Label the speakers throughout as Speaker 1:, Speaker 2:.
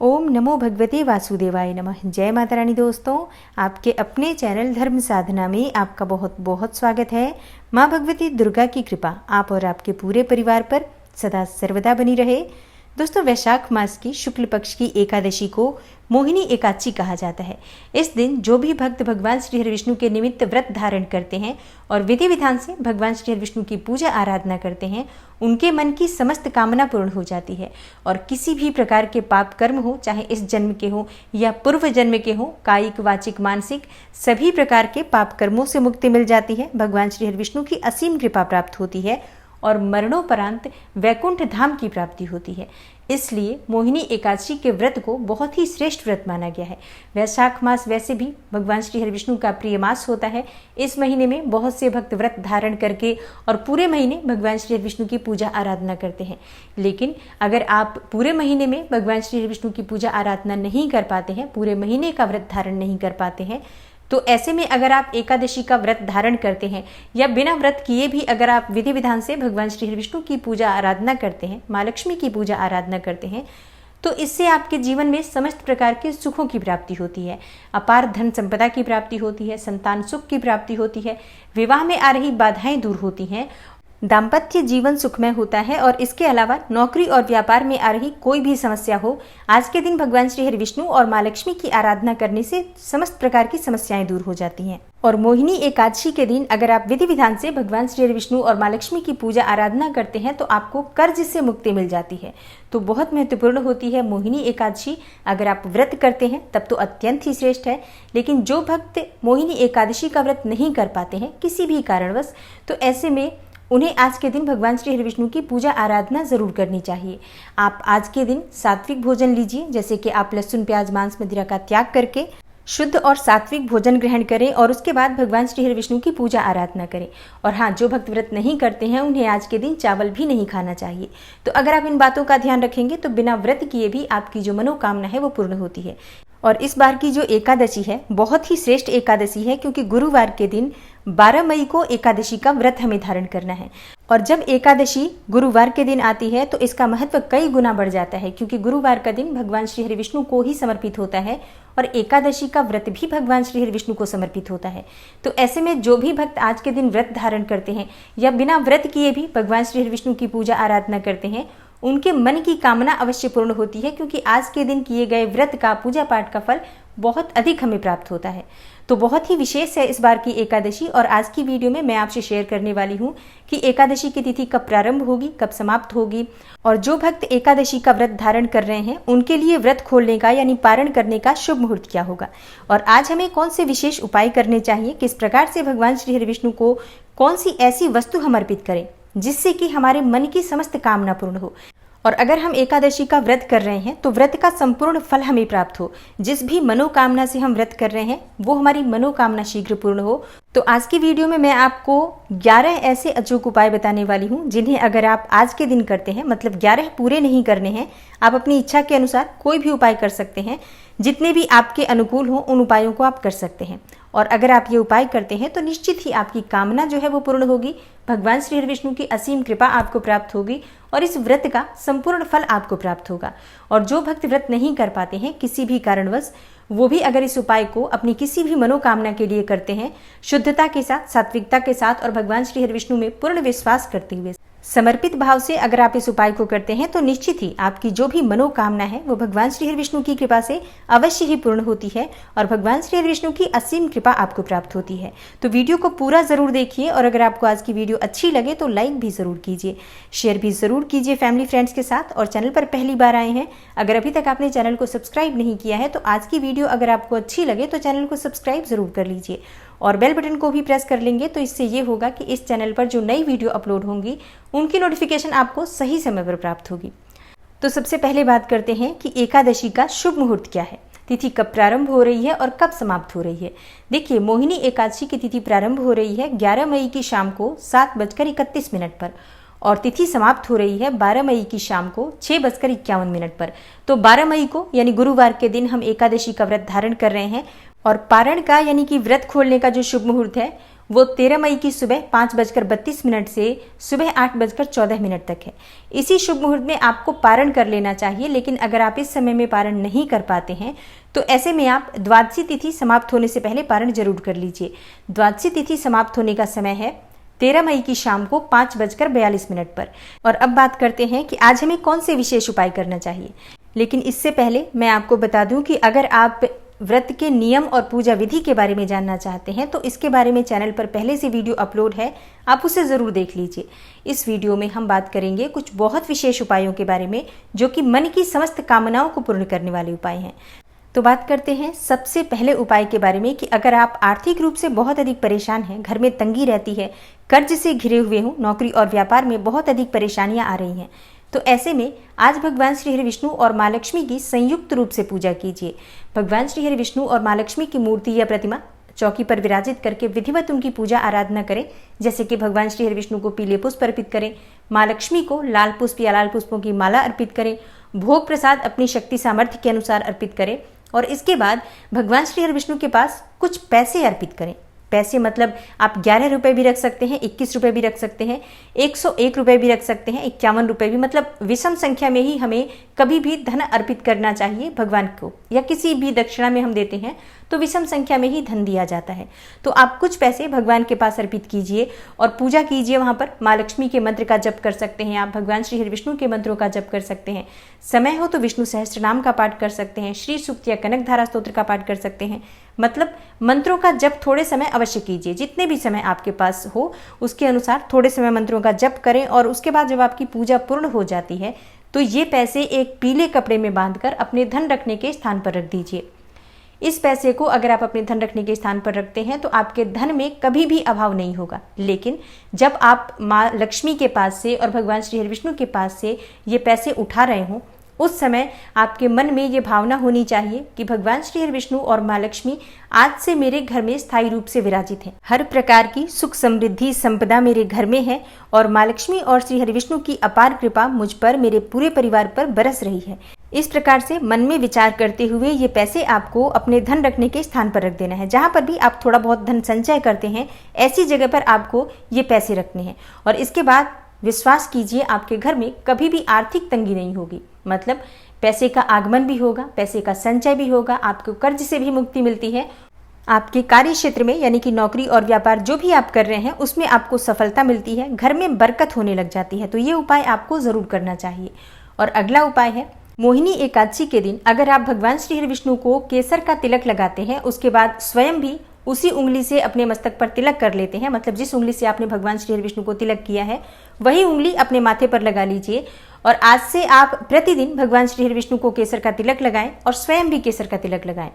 Speaker 1: ओम नमो भगवते वासुदेवाय नमः। जय माता रानी। दोस्तों, आपके अपने चैनल धर्म साधना में आपका बहुत बहुत स्वागत है। माँ भगवती दुर्गा की कृपा आप और आपके पूरे परिवार पर सदा सर्वदा बनी रहे। दोस्तों, वैशाख मास की शुक्ल पक्ष की एकादशी को मोहिनी एकादशी कहा जाता है। इस दिन जो भी भक्त भगवान श्री हरि विष्णु के निमित्त व्रत धारण करते हैं और विधि विधान से भगवान श्री हरि विष्णु की पूजा आराधना करते हैं, उनके मन की समस्त कामना पूर्ण हो जाती है और किसी भी प्रकार के पाप कर्म हो, चाहे इस जन्म के हो या पूर्व जन्म के हो, कायिक वाचिक मानसिक सभी प्रकार के पाप कर्मों से मुक्ति मिल जाती है। भगवान श्री हरि विष्णु की असीम कृपा प्राप्त होती है और मरणोपरांत वैकुंठ धाम की प्राप्ति होती है। इसलिए मोहिनी एकादशी के व्रत को बहुत ही श्रेष्ठ व्रत माना गया है। वैशाख मास वैसे भी भगवान श्री हरि विष्णु का प्रिय मास होता है। इस महीने में बहुत से भक्त व्रत धारण करके और पूरे महीने भगवान श्री हरि विष्णु की पूजा आराधना करते हैं। लेकिन अगर आप पूरे महीने में भगवान श्री हरि विष्णु की पूजा आराधना नहीं कर पाते हैं, पूरे महीने का व्रत धारण नहीं कर पाते हैं, तो ऐसे में अगर आप एकादशी का व्रत धारण करते हैं या बिना व्रत किए भी अगर आप विधि विधान से भगवान श्री हरि विष्णु की पूजा आराधना करते हैं, माँ लक्ष्मी की पूजा आराधना करते हैं, तो इससे आपके जीवन में समस्त प्रकार के सुखों की प्राप्ति होती है। अपार धन संपदा की प्राप्ति होती है, संतान सुख की प्राप्ति होती है, विवाह में आ रही बाधाएं दूर होती हैं, दाम्पत्य जीवन सुखमय होता है और इसके अलावा नौकरी और व्यापार में आ रही कोई भी समस्या हो, आज के दिन भगवान श्री हरि विष्णु और माँ लक्ष्मी की आराधना करने से समस्त प्रकार की समस्याएं दूर हो जाती हैं। और मोहिनी एकादशी के दिन अगर आप विधि विधान से भगवान श्री हरि विष्णु और माँ लक्ष्मी की पूजा आराधना करते हैं तो आपको कर्ज से मुक्ति मिल जाती है। तो बहुत महत्वपूर्ण होती है मोहिनी एकादशी। अगर आप व्रत करते हैं तब तो अत्यंत ही श्रेष्ठ है, लेकिन जो भक्त मोहिनी एकादशी का व्रत नहीं कर पाते हैं किसी भी कारणवश, तो ऐसे में उन्हें आज के दिन भगवान श्री हरि विष्णु की पूजा आराधना जरूर करनी चाहिए। आप आज के दिन सात्विक भोजन लीजिए, जैसे कि आप लहसुन प्याज मांस मदिरा का त्याग करके शुद्ध और सात्विक भोजन ग्रहण करें और उसके बाद भगवान श्री हरि विष्णु की पूजा आराधना करें। और हाँ, जो भक्त व्रत नहीं करते हैं उन्हें आज के दिन चावल भी नहीं खाना चाहिए। तो अगर आप इन बातों का ध्यान रखेंगे तो बिना व्रत किए भी आपकी जो मनोकामना है वो पूर्ण होती है। और इस बार की जो एकादशी है बहुत ही श्रेष्ठ एकादशी है, क्योंकि गुरुवार के दिन 12 मई को एकादशी का व्रत हमें धारण करना है। और जब एकादशी गुरुवार के दिन आती है तो इसका महत्व कई गुना बढ़ जाता है, क्योंकि गुरुवार का दिन भगवान श्री हरि विष्णु को ही समर्पित होता है और एकादशी का व्रत भी भगवान श्री हरि विष्णु को समर्पित होता है। तो ऐसे में जो भी भक्त आज के दिन व्रत धारण करते हैं या बिना व्रत किए भी भगवान श्री हरि विष्णु की पूजा आराधना करते हैं, उनके मन की कामना अवश्य पूर्ण होती है, क्योंकि आज के दिन किए गए व्रत का, पूजा पाठ का फल बहुत अधिक हमें प्राप्त होता है। तो बहुत ही विशेष है इस बार की एकादशी। और आज की वीडियो में मैं आपसे शेयर करने वाली हूँ कि एकादशी की तिथि कब प्रारंभ होगी, कब समाप्त होगी, और जो भक्त एकादशी का व्रत धारण कर रहे हैं उनके लिए व्रत खोलने का यानी पारण करने का शुभ मुहूर्त क्या होगा, और आज हमें कौन से विशेष उपाय करने चाहिए, किस प्रकार से भगवान श्री हरि विष्णु को कौन सी ऐसी वस्तु हम अर्पित करें जिससे कि हमारे मन की समस्त कामना पूर्ण हो। और अगर हम एकादशी का व्रत कर रहे हैं तो व्रत का संपूर्ण फल हमें प्राप्त हो। जिस भी मनोकामना से हम व्रत कर रहे हैं वो हमारी मनोकामना शीघ्र पूर्ण हो। तो आज की वीडियो में मैं आपको 11 ऐसे अचूक उपाय बताने वाली हूं जिन्हें अगर आप आज के दिन करते हैं, मतलब 11 पूरे नहीं करने हैं, आप अपनी इच्छा के अनुसार कोई भी उपाय कर सकते हैं। जितने भी आपके अनुकूल हो उन उपायों को आप कर सकते हैं। और अगर आप ये उपाय करते हैं तो निश्चित ही आपकी कामना जो है वो पूर्ण होगी, भगवान श्री हरि विष्णु की असीम कृपा आपको प्राप्त होगी और इस व्रत का संपूर्ण फल आपको प्राप्त होगा। और जो भक्त व्रत नहीं कर पाते हैं किसी भी कारणवश, वो भी अगर इस उपाय को अपनी किसी भी मनोकामना के लिए करते हैं, शुद्धता के साथ, सात्विकता के साथ और भगवान श्री हरि विष्णु में पूर्ण विश्वास करते हुए, समर्पित भाव से अगर आप इस उपाय को करते हैं तो निश्चित ही आपकी जो भी मनोकामना है वो भगवान श्री हरि विष्णु की कृपा से अवश्य ही पूर्ण होती है और भगवान श्री हरि विष्णु की असीम कृपा आपको प्राप्त होती है। तो वीडियो को पूरा जरूर देखिए और अगर आपको आज की वीडियो अच्छी लगे तो लाइक भी जरूर कीजिए, शेयर भी जरूर कीजिए फैमिली फ्रेंड्स के साथ। और चैनल पर पहली बार आए हैं, अगर अभी तक आपने चैनल को सब्सक्राइब नहीं किया है तो आज की वीडियो अगर आपको अच्छी लगे तो चैनल को सब्सक्राइब जरूर कर लीजिए और बेल बटन को भी प्रेस कर लेंगे। तो इससे ये होगा कि इस चैनल पर जो नई वीडियो अपलोड होंगी उनकी नोटिफिकेशन आपको सही समय पर प्राप्त होगी। तो सबसे पहले बात करते हैं कि एकादशी का शुभ मुहूर्त क्या है, तिथि कब प्रारंभ हो रही है और कब समाप्त हो रही है। देखिए, मोहिनी एकादशी की तिथि प्रारंभ हो रही है 11 मई की शाम को 7:31 पर और तिथि समाप्त हो रही है 12 मई की शाम को 6:51 पर। तो 12 मई को यानी गुरुवार के दिन हम एकादशी का व्रत धारण कर रहे हैं और पारण का यानी कि व्रत खोलने का जो शुभ मुहूर्त है वो 13 मई की सुबह 5:32 से सुबह 8:14 तक है। इसी शुभ मुहूर्त में आपको पारण कर लेना चाहिए, लेकिन अगर आप इस समय में पारण नहीं कर पाते हैं तो ऐसे में आप द्वादशी तिथि समाप्त होने से पहले पारण जरूर कर लीजिए। द्वादशी तिथि समाप्त होने का समय है 13 मई की शाम को 5:42 पर। और अब बात करते हैं कि आज हमें कौन से विशेष उपाय करना चाहिए। लेकिन इससे पहले मैं आपको बता दूं कि अगर आप व्रत के नियम और पूजा विधि के बारे में जानना चाहते हैं तो इसके बारे में चैनल पर पहले से वीडियो अपलोड है, आप उसे ज़रूर देख लीजिए। इस वीडियो में हम बात करेंगे कुछ बहुत विशेष उपायों के बारे में जो कि मन की समस्त कामनाओं को पूर्ण करने वाले उपाय हैं। तो बात करते हैं सबसे पहले उपाय के बारे में कि अगर आप आर्थिक रूप से बहुत अधिक परेशान हैं, घर में तंगी रहती है, कर्ज से घिरे हुए हों, नौकरी और व्यापार में बहुत अधिक परेशानियां आ रही हैं, तो ऐसे में आज भगवान श्री हरि विष्णु और माँ लक्ष्मी की संयुक्त रूप से पूजा कीजिए। भगवान श्री हरि विष्णु और माँ लक्ष्मी की मूर्ति या प्रतिमा चौकी पर विराजित करके विधिवत उनकी पूजा आराधना करें। जैसे कि भगवान श्री हरि विष्णु को पीले पुष्प अर्पित करें, माँ लक्ष्मी को लाल पुष्प या लाल पुष्पों की माला अर्पित करें, भोग प्रसाद अपनी शक्ति सामर्थ्य के अनुसार अर्पित करें और इसके बाद भगवान श्री हरि विष्णु के पास कुछ पैसे अर्पित करें। पैसे मतलब आप 11 रुपए भी रख सकते हैं, 21 रुपए भी रख सकते हैं, 101 रुपए भी रख सकते हैं, 51 रुपए भी, मतलब विषम संख्या में ही हमें कभी भी धन अर्पित करना चाहिए भगवान को। या किसी भी दक्षिणा में हम देते हैं तो विषम संख्या में ही धन दिया जाता है। तो आप कुछ पैसे भगवान के पास अर्पित कीजिए और पूजा कीजिए। वहां पर माँ लक्ष्मी के मंत्र का जप कर सकते हैं, आप भगवान श्री हरि विष्णु के मंत्रों का जप कर सकते हैं। समय हो तो विष्णु सहस्त्र नाम का पाठ कर सकते हैं, श्री सूक्त या कनक धारा स्तोत्र का पाठ कर सकते हैं। मतलब मंत्रों का जप थोड़े समय अवश्य कीजिए, जितने भी समय आपके पास हो उसके अनुसार थोड़े समय मंत्रों का जप करें। और उसके बाद जब आपकी पूजा पूर्ण हो जाती है तो ये पैसे एक पीले कपड़े में बांधकर अपने धन रखने के स्थान पर रख दीजिए। इस पैसे को अगर आप अपने धन रखने के स्थान पर रखते हैं तो आपके धन में कभी भी अभाव नहीं होगा। लेकिन जब आप माँ लक्ष्मी के पास से और भगवान श्री हरि विष्णु के पास से ये पैसे उठा रहे हों उस समय आपके मन में ये भावना होनी चाहिए कि भगवान श्री हरि विष्णु और माँ लक्ष्मी आज से मेरे घर में स्थायी रूप से विराजित हैं। हर प्रकार की सुख समृद्धि संपदा मेरे घर में है और माँ लक्ष्मी और श्री हरि विष्णु की अपार कृपा मुझ पर, मेरे पूरे परिवार पर बरस रही है। इस प्रकार से मन में विचार करते हुए ये पैसे आपको अपने धन रखने के स्थान पर रख देना है। जहां पर भी आप थोड़ा बहुत धन संचय करते हैं ऐसी जगह पर आपको ये पैसे रखने हैं। और इसके बाद विश्वास कीजिए आपके घर में कभी भी आर्थिक तंगी नहीं होगी। मतलब पैसे का आगमन भी होगा, पैसे का संचय भी होगा, आपको कर्ज से भी मुक्ति मिलती है। आपके कार्य क्षेत्र में यानी कि नौकरी और व्यापार जो भी आप कर रहे हैं उसमें आपको सफलता मिलती है, घर में बरकत होने लग जाती है। तो ये उपाय आपको जरूर करना चाहिए। और अगला उपाय है मोहिनी एकादशी के दिन अगर आप भगवान श्री हरि विष्णु को केसर का तिलक लगाते हैं, उसके बाद स्वयं भी उसी उंगली से अपने मस्तक पर तिलक कर लेते हैं। मतलब जिस उंगली से आपने भगवान श्री हरि विष्णु को तिलक किया है वही उंगली अपने माथे पर लगा लीजिए। और आज से आप प्रतिदिन भगवान श्री हरि विष्णु को केसर का तिलक लगाएं और स्वयं भी केसर का तिलक लगाएं।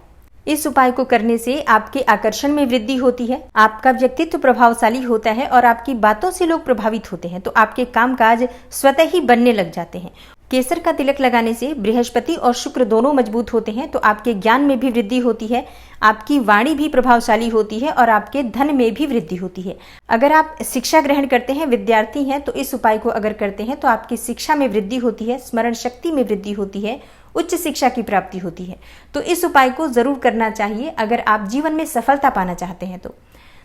Speaker 1: इस उपाय को करने से आपके आकर्षण में वृद्धि होती है, आपका व्यक्तित्व प्रभावशाली होता है और आपकी बातों से लोग प्रभावित होते हैं। तो आपके कामकाज स्वतः ही बनने लग जाते हैं। केसर का तिलक लगाने से बृहस्पति और शुक्र दोनों मजबूत होते हैं। तो आपके ज्ञान में भी वृद्धि होती है, आपकी वाणी भी प्रभावशाली होती है और आपके धन में भी वृद्धि होती है। अगर आप शिक्षा ग्रहण करते हैं, विद्यार्थी हैं, तो इस उपाय को अगर करते हैं तो आपकी शिक्षा में वृद्धि होती है, स्मरण शक्ति में वृद्धि होती है, उच्च शिक्षा की प्राप्ति होती है। तो इस उपाय को जरूर करना चाहिए अगर आप जीवन में सफलता पाना चाहते हैं तो।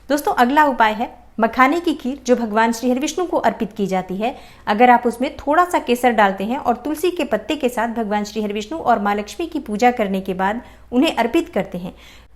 Speaker 1: दोस्तों अगला उपाय है मखाने की खीर जो भगवान श्री हरि विष्णु को अर्पित की जाती है। अगर आप उसमें थोड़ा सा केसर डालते हैं और तुलसी के पत्ते के साथ भगवान श्री हरि विष्णु और माँ लक्ष्मी की पूजा करने के बाद उन्हें अर्पित करते हैं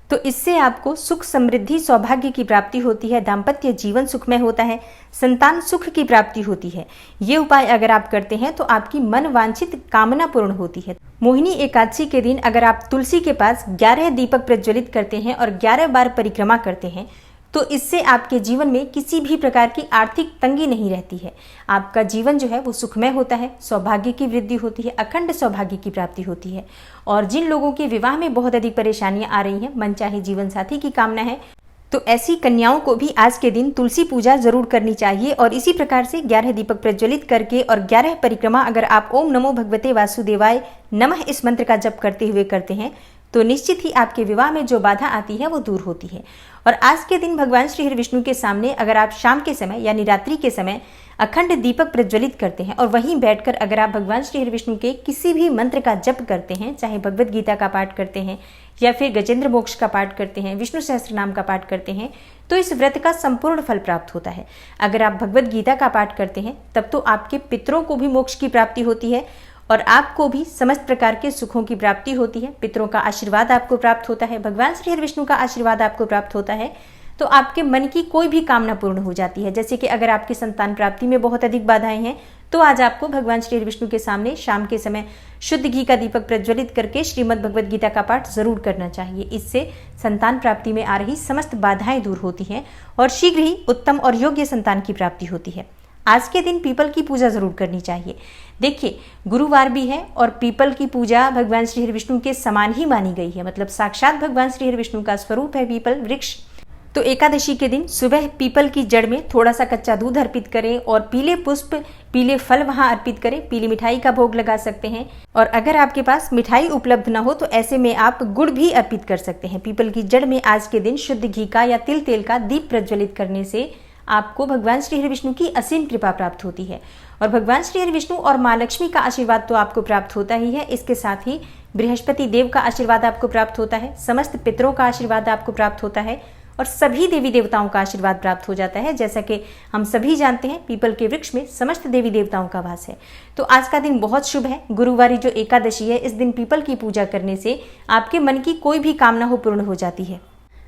Speaker 1: तो इससे आपको सुख समृद्धि सौभाग्य की प्राप्ति होती है, दाम्पत्य जीवन सुखमय होता है, संतान सुख की प्राप्ति होती है। ये उपाय अगर आप करते हैं तो आपकी मन वांछित कामना पूर्ण होती है। मोहिनी एकादशी के दिन अगर आप तुलसी के पास 11 दीपक प्रज्वलित करते हैं और 11 बार परिक्रमा करते हैं तो इससे आपके जीवन में किसी भी प्रकार की आर्थिक तंगी नहीं रहती है। आपका जीवन जो है वो सुखमय होता है, सौभाग्य की वृद्धि होती है, अखंड सौभाग्य की प्राप्ति होती है। और जिन लोगों के विवाह में बहुत अधिक परेशानियां आ रही हैं, मनचाहे जीवन साथी की कामना है, तो ऐसी कन्याओं को भी आज के दिन तुलसी पूजा जरूर करनी चाहिए। और इसी प्रकार से 11 दीपक प्रज्वलित करके और 11 परिक्रमा अगर आप ओम नमो भगवते वासुदेवाय नमः इस मंत्र का जप करते हुए करते हैं तो निश्चित ही आपके विवाह में जो बाधा आती है वो दूर होती है। और आज के दिन भगवान श्री हरि विष्णु के सामने अगर आप शाम के समय यानी रात्रि के समय अखंड दीपक प्रज्वलित करते हैं और वहीं बैठकर अगर आप भगवान श्री हरि विष्णु के किसी भी मंत्र का जप करते हैं, चाहे भगवत गीता का पाठ करते हैं या फिर गजेंद्र मोक्ष का पाठ करते हैं, विष्णु सहस्त्र नाम का पाठ करते हैं, तो इस व्रत का संपूर्ण फल प्राप्त होता है। अगर आप भगवत गीता का पाठ करते हैं तब तो आपके पितरों को भी मोक्ष की प्राप्ति होती है और आपको भी समस्त प्रकार के सुखों की प्राप्ति होती है। पितरों का आशीर्वाद आपको प्राप्त होता है, भगवान श्री हरि विष्णु का आशीर्वाद आपको प्राप्त होता है, तो आपके मन की कोई भी कामना पूर्ण हो जाती है। जैसे कि अगर आपकी संतान प्राप्ति में बहुत अधिक बाधाएं हैं तो आज आपको भगवान श्री हरि विष्णु के सामने शाम के समय शुद्ध घी का दीपक प्रज्वलित करके श्रीमद् भगवत गीता का पाठ जरूर करना चाहिए। इससे संतान प्राप्ति में आ रही समस्त बाधाएं दूर होती हैं और शीघ्र ही उत्तम और योग्य संतान की प्राप्ति होती है। आज के दिन पीपल की पूजा जरूर करनी चाहिए। देखिए, गुरुवार भी है और पीपल की पूजा भगवान श्री हरि विष्णु के समान ही मानी गई है, मतलब साक्षात भगवान श्री हरि विष्णु का स्वरूप है पीपल वृक्ष। तो एकादशी के दिन सुबह पीपल की जड़ में थोड़ा सा कच्चा दूध अर्पित करें और पीले पुष्प पीले फल वहां अर्पित करें। पीली मिठाई का भोग लगा सकते हैं और अगर आपके पास मिठाई उपलब्ध न हो तो ऐसे में आप गुड़ भी अर्पित कर सकते हैं। पीपल की जड़ में आज के दिन शुद्ध घी का या तिल तेल का दीप प्रज्वलित करने से आपको भगवान श्री हरि विष्णु की असीम कृपा प्राप्त होती है और भगवान श्री हरि विष्णु और माँ लक्ष्मी का आशीर्वाद तो आपको प्राप्त होता ही है, इसके साथ ही बृहस्पति देव का आशीर्वाद आपको प्राप्त होता है, समस्त पितरों का आशीर्वाद आपको प्राप्त होता है और सभी देवी देवताओं का आशीर्वाद प्राप्त हो जाता है। जैसा कि हम सभी जानते हैं पीपल के वृक्ष में समस्त देवी देवताओं का वास है। तो आज का दिन बहुत शुभ है। गुरुवारी जो एकादशी है, इस दिन पीपल की पूजा करने से आपके मन की कोई भी कामना हो पूर्ण हो जाती है।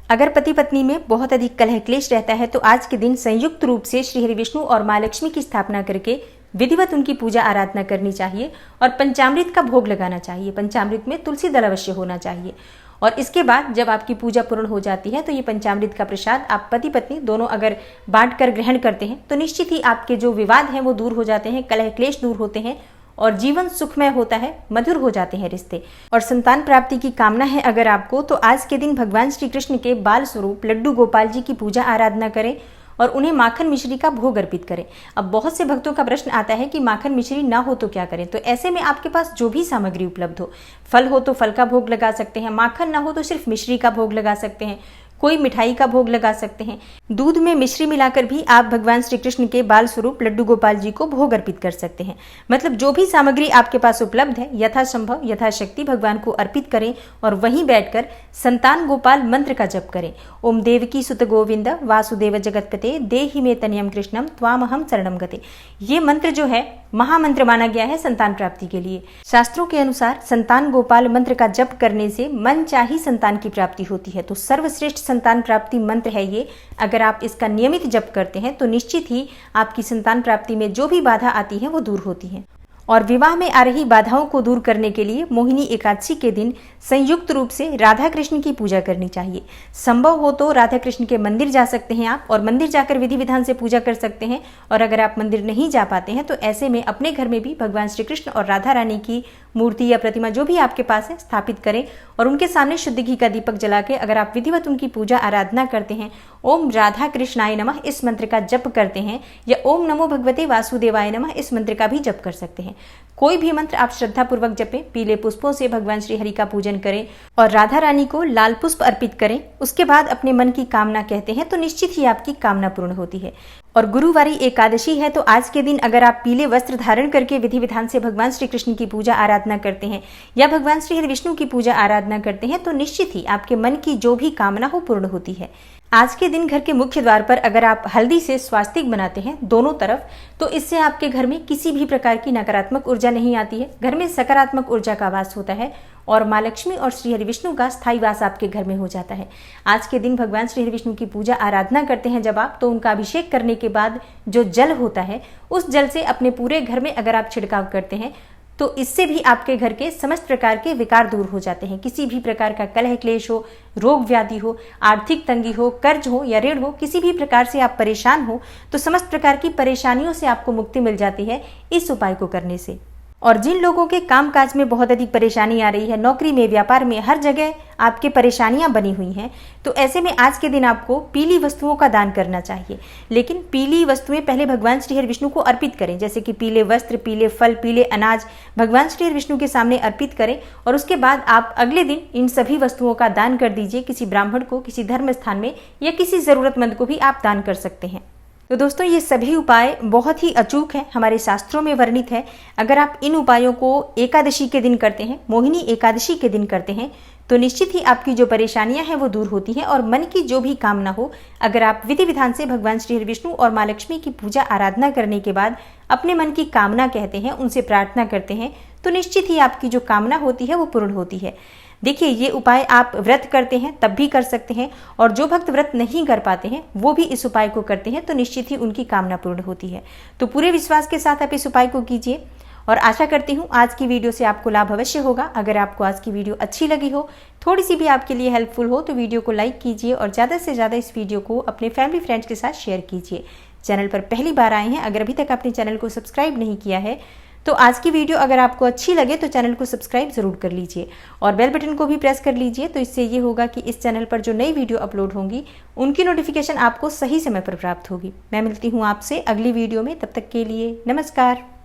Speaker 1: अगर पति पत्नी में बहुत अधिक कलह क्लेश रहता है तो आज के दिन संयुक्त रूप से श्री हरि विष्णु और माँ लक्ष्मी की स्थापना करके विधिवत उनकी पूजा आराधना करनी चाहिए और पंचामृत का भोग लगाना चाहिए। पंचामृत में तुलसी दल अवश्य होना चाहिए और इसके बाद जब आपकी पूजा पूर्ण हो जाती है तो ये पंचामृत का प्रसाद आप पति पत्नी दोनों अगर बांटकर ग्रहण करते हैं तो निश्चित ही आपके जो विवाद हैं वो दूर हो जाते हैं, कलह क्लेश दूर होते हैं और जीवन सुखमय होता है, मधुर हो जाते हैं रिश्ते। और संतान प्राप्ति की कामना है अगर आपको तो आज के दिन भगवान श्री कृष्ण के बाल स्वरूप लड्डू गोपाल जी की पूजा आराधना करें और उन्हें माखन मिश्री का भोग अर्पित करें। अब बहुत से भक्तों का प्रश्न आता है कि माखन मिश्री ना हो तो क्या करें, तो ऐसे में आपके पास जो भी सामग्री उपलब्ध हो, फल हो तो फल का भोग लगा सकते हैं, माखन ना हो तो सिर्फ मिश्री का भोग लगा सकते हैं, कोई मिठाई का भोग लगा सकते हैं। दूध में मिश्री मिलाकर भी आप भगवान श्री कृष्ण के बाल स्वरूप लड्डू गोपाल जी को भोग अर्पित कर सकते हैं। मतलब जो भी सामग्री आपके पास उपलब्ध है यथासंभव यथाशक्ति भगवान को अर्पित करें और वहीं बैठकर संतान गोपाल मंत्र का जप करें। ओम देवकी सुत गोविंद वासुदेव जगतपते देहि मे तनयम कृष्णम त्वामहम शरणम गते। ये मंत्र जो है महामंत्र माना गया है संतान प्राप्ति के लिए। शास्त्रों के अनुसार संतान गोपाल मंत्र का जप करने से मन चाही संतान की प्राप्ति होती है। तो सर्वश्रेष्ठ संतान प्राप्ति मंत्र है ये। अगर आप इसका नियमित जप करते हैं तो निश्चित ही आपकी संतान प्राप्ति में जो भी बाधा आती है वो दूर होती है। और विवाह में आ रही बाधाओं को दूर करने के लिए मोहिनी एकादशी के दिन संयुक्त रूप से राधा कृष्ण की पूजा करनी चाहिए। संभव हो तो राधा कृष्ण के मंदिर जा सकते हैं आप और मंदिर जाकर विधि विधान से पूजा कर सकते हैं। और अगर आप मंदिर नहीं जा पाते हैं तो ऐसे में अपने घर में भी भगवान श्री कृष्ण और राधा रानी की मूर्ति या प्रतिमा जो भी आपके पास है स्थापित करें और उनके सामने शुद्ध घी का दीपक जला के अगर आप विधिवत उनकी पूजा आराधना करते हैं, ओम राधा कृष्णाय नमः इस मंत्र का जप करते हैं या ओम नमो भगवते वासुदेवाय नमः इस मंत्र का भी जप कर सकते हैं। कोई भी मंत्र आप श्रद्धा पूर्वक जपें, पीले पुष्पों से भगवान श्री हरि का पूजन करें और राधा रानी को लाल पुष्प अर्पित करें। उसके बाद अपने मन की कामना कहते हैं तो निश्चित ही आपकी कामना पूर्ण होती है। और गुरुवारी एकादशी है तो आज के दिन अगर आप पीले वस्त्र धारण करके विधि विधान से भगवान श्री कृष्ण की पूजा आराधना करते हैं या भगवान श्री हरि विष्णु की पूजा आराधना करते हैं तो निश्चित ही आपके मन की जो भी कामना हो पूर्ण होती है। आज के दिन घर के मुख्य द्वार पर अगर आप हल्दी से स्वास्तिक बनाते हैं दोनों तरफ, तो इससे आपके घर में किसी भी प्रकार की नकारात्मक ऊर्जा नहीं आती है, घर में सकारात्मक ऊर्जा का वास होता है और माँ लक्ष्मी और श्री हरि विष्णु का स्थायी वास आपके घर में हो जाता है। आज के दिन भगवान श्री हरि विष्णु की पूजा आराधना करते हैं जब आप, तो उनका अभिषेक करने के बाद जो जल होता है उस जल से अपने पूरे घर में अगर आप छिड़काव करते हैं तो इससे भी आपके घर के समस्त प्रकार के विकार दूर हो जाते हैं। किसी भी प्रकार का कलह क्लेश हो, रोग व्याधि हो, आर्थिक तंगी हो, कर्ज हो या ऋण हो, किसी भी प्रकार से आप परेशान हो तो समस्त प्रकार की परेशानियों से आपको मुक्ति मिल जाती है इस उपाय को करने से। और जिन लोगों के कामकाज में बहुत अधिक परेशानी आ रही है, नौकरी में, व्यापार में, हर जगह आपके परेशानियां बनी हुई हैं, तो ऐसे में आज के दिन आपको पीली वस्तुओं का दान करना चाहिए। लेकिन पीली वस्तुएं पहले भगवान श्री हरि विष्णु को अर्पित करें, जैसे कि पीले वस्त्र, पीले फल, पीले अनाज भगवान श्री हरि विष्णु के सामने अर्पित करें और उसके बाद आप अगले दिन इन सभी वस्तुओं का दान कर दीजिए। किसी ब्राह्मण को, किसी धर्म स्थान में या किसी जरूरतमंद को भी आप दान कर सकते हैं। तो दोस्तों, ये सभी उपाय बहुत ही अचूक हैं, हमारे शास्त्रों में वर्णित है। अगर आप इन उपायों को एकादशी के दिन करते हैं, मोहिनी एकादशी के दिन करते हैं, तो निश्चित ही आपकी जो परेशानियां हैं वो दूर होती हैं और मन की जो भी कामना हो, अगर आप विधि विधान से भगवान श्री हरि विष्णु और माँ लक्ष्मी की पूजा आराधना करने के बाद अपने मन की कामना कहते हैं, उनसे प्रार्थना करते हैं, तो निश्चित ही आपकी जो कामना होती है वो पूर्ण होती है। देखिए, ये उपाय आप व्रत करते हैं तब भी कर सकते हैं और जो भक्त व्रत नहीं कर पाते हैं वो भी इस उपाय को करते हैं, तो निश्चित ही उनकी कामना पूर्ण होती है। तो पूरे विश्वास के साथ आप इस उपाय को कीजिए और आशा करती हूँ आज की वीडियो से आपको लाभ अवश्य होगा। अगर आपको आज की वीडियो अच्छी लगी हो, थोड़ी सी भी आपके लिए हेल्पफुल हो, तो वीडियो को लाइक कीजिए और ज़्यादा से ज़्यादा इस वीडियो को अपने फैमिली फ्रेंड्स के साथ शेयर कीजिए। चैनल पर पहली बार आए हैं, अगर अभी तक आपने चैनल को सब्सक्राइब नहीं किया है, तो आज की वीडियो अगर आपको अच्छी लगे तो चैनल को सब्सक्राइब जरूर कर लीजिए और बेल बटन को भी प्रेस कर लीजिए। तो इससे ये होगा कि इस चैनल पर जो नई वीडियो अपलोड होंगी उनकी नोटिफिकेशन आपको सही समय पर प्राप्त होगी। मैं मिलती हूँ आपसे अगली वीडियो में, तब तक के लिए नमस्कार।